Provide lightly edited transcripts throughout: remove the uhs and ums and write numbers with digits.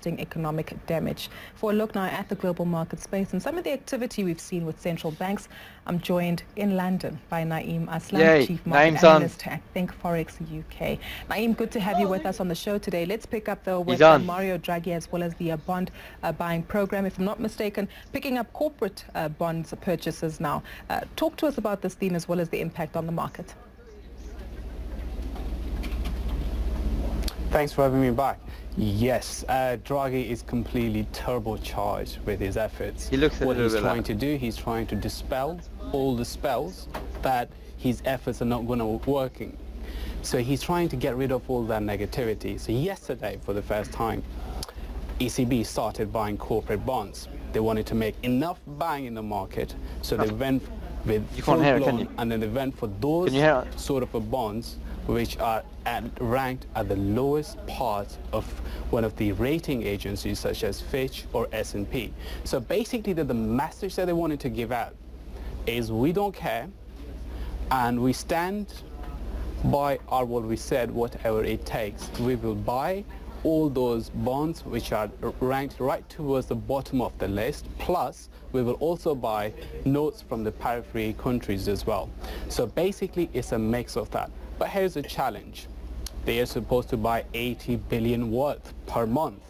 lasting economic damage. For a look now at the global market space and some of the activity we've seen with central banks, I'm joined in London by Naeem Aslam, Chief Market Analyst at Think Forex UK. Naeem, good to have you with us on the show today. Let's pick up though with Mario Draghi as well as the bond buying program. If I'm not mistaken, picking up corporate bonds purchases now. Talk to us about this theme as well as the impact on the market. Thanks for having me back. Yes, Draghi is completely turbocharged with his efforts. What he's trying to do, he's trying to dispel all the spells that his efforts are not going to working. So he's trying to get rid of all that negativity. So yesterday, for the first time, ECB started buying corporate bonds. They wanted to make enough buying in the market, so they went with full-blown, and then they went for those sort of bonds which are ranked at the lowest part of one of the rating agencies such as Fitch or S&P. So basically the message that they wanted to give out is we don't care and we stand by what we said, whatever it takes. We will buy all those bonds which are ranked right towards the bottom of the list, plus we will also buy notes from the periphery countries as well. So basically it's a mix of that. But here's the challenge. They are supposed to buy 80 billion worth per month.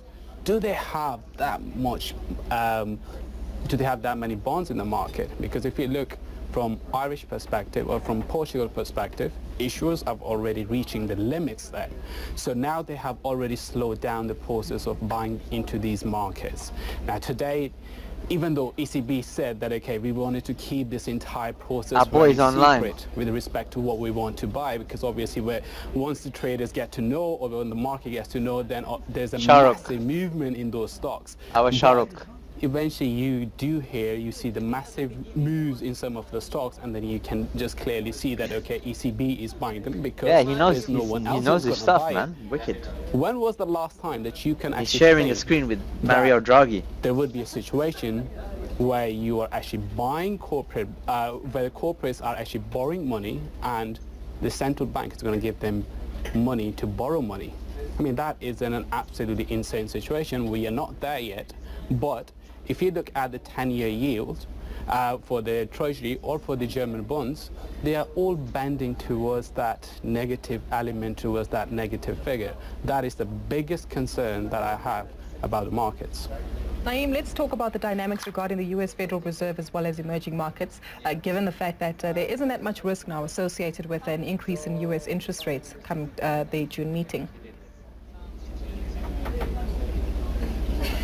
Do they have that much, do they have that many bonds in the market? Because if you look from Irish perspective or from Portugal perspective, issuers are already reaching the limits there. So now they have already slowed down the process of buying into these markets. Now today, even though ECB said that, okay, we wanted to keep this entire process very secret with respect to what we want to buy, because obviously once the traders get to know, or when the market gets to know, then there's a massive movement in those stocks. Eventually you see the massive moves in some of the stocks, and then you can just clearly see that, okay, ECB is buying them because there's no one else. He knows his stuff, man. Wicked. When was the last time that you can actually sharing a screen with Mario Draghi? There would be a situation where you are actually buying corporate, where the corporates are actually borrowing money and the central bank is going to give them money to borrow money. I mean, that is an absolutely insane situation. We are not there yet, but if you look at the 10-year yield for the Treasury or for the German bonds, they are all bending towards that negative element, towards that negative figure. That is the biggest concern that I have about the markets. Naeem, let's talk about the dynamics regarding the U.S. Federal Reserve as well as emerging markets, given the fact that there isn't that much risk now associated with an increase in U.S. interest rates come the June meeting.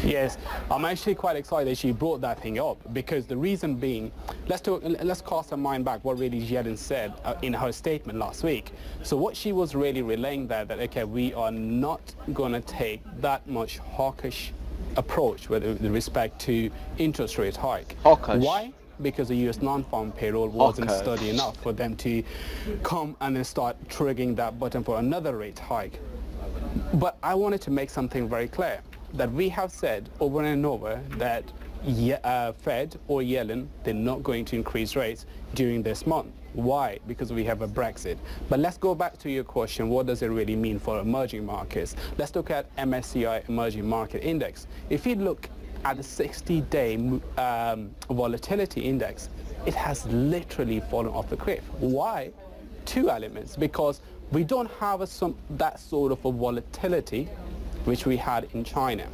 Yes, I'm actually quite excited that she brought that thing up, because the reason being, let's cast our mind back what really Yellen said in her statement last week. So what she was really relaying there, that okay, we are not going to take that much hawkish approach with respect to interest rate hike. Why? Because the U.S. non-farm payroll wasn't steady enough for them to come and then start triggering that button for another rate hike. But I wanted to make something very clear, that we have said over and over that Fed or Yellen, they're not going to increase rates during this month. Why? Because we have a Brexit. But let's go back to your question, what does it really mean for emerging markets? Let's look at MSCI Emerging Market Index. If you look at the 60-day volatility index, it has literally fallen off the cliff. Why? Two elements. Because we don't have that sort of a volatility which we had in China,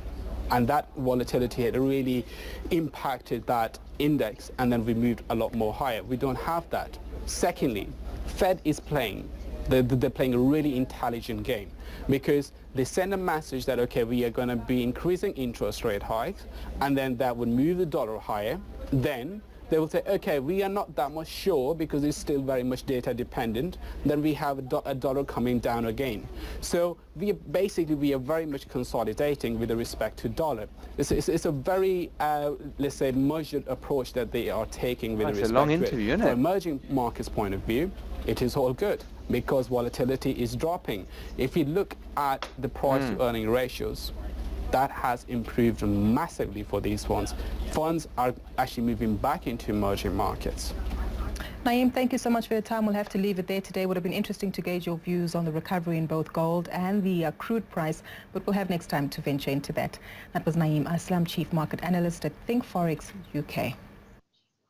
and that volatility had really impacted that index, and then we moved a lot more higher. We don't have that. Secondly, Fed is playing, they're playing a really intelligent game, because they send a message that, okay, we are going to be increasing interest rate hikes, and then that would move the dollar higher. Then they will say, okay, we are not that much sure because it's still very much data dependent. Then we have a dollar coming down again. So we are very much consolidating with respect to dollar. It's a very, let's say, measured approach that they are taking with respect to it. From emerging markets point of view, it is all good because volatility is dropping. If you look at the price to earning ratios, that has improved massively for these funds. Funds are actually moving back into emerging markets. Naeem, thank you so much for your time. We'll have to leave it there today. Would have been interesting to gauge your views on the recovery in both gold and the crude price, but we'll have next time to venture into that. That was Naeem Aslam, Chief Market Analyst at Think Forex UK.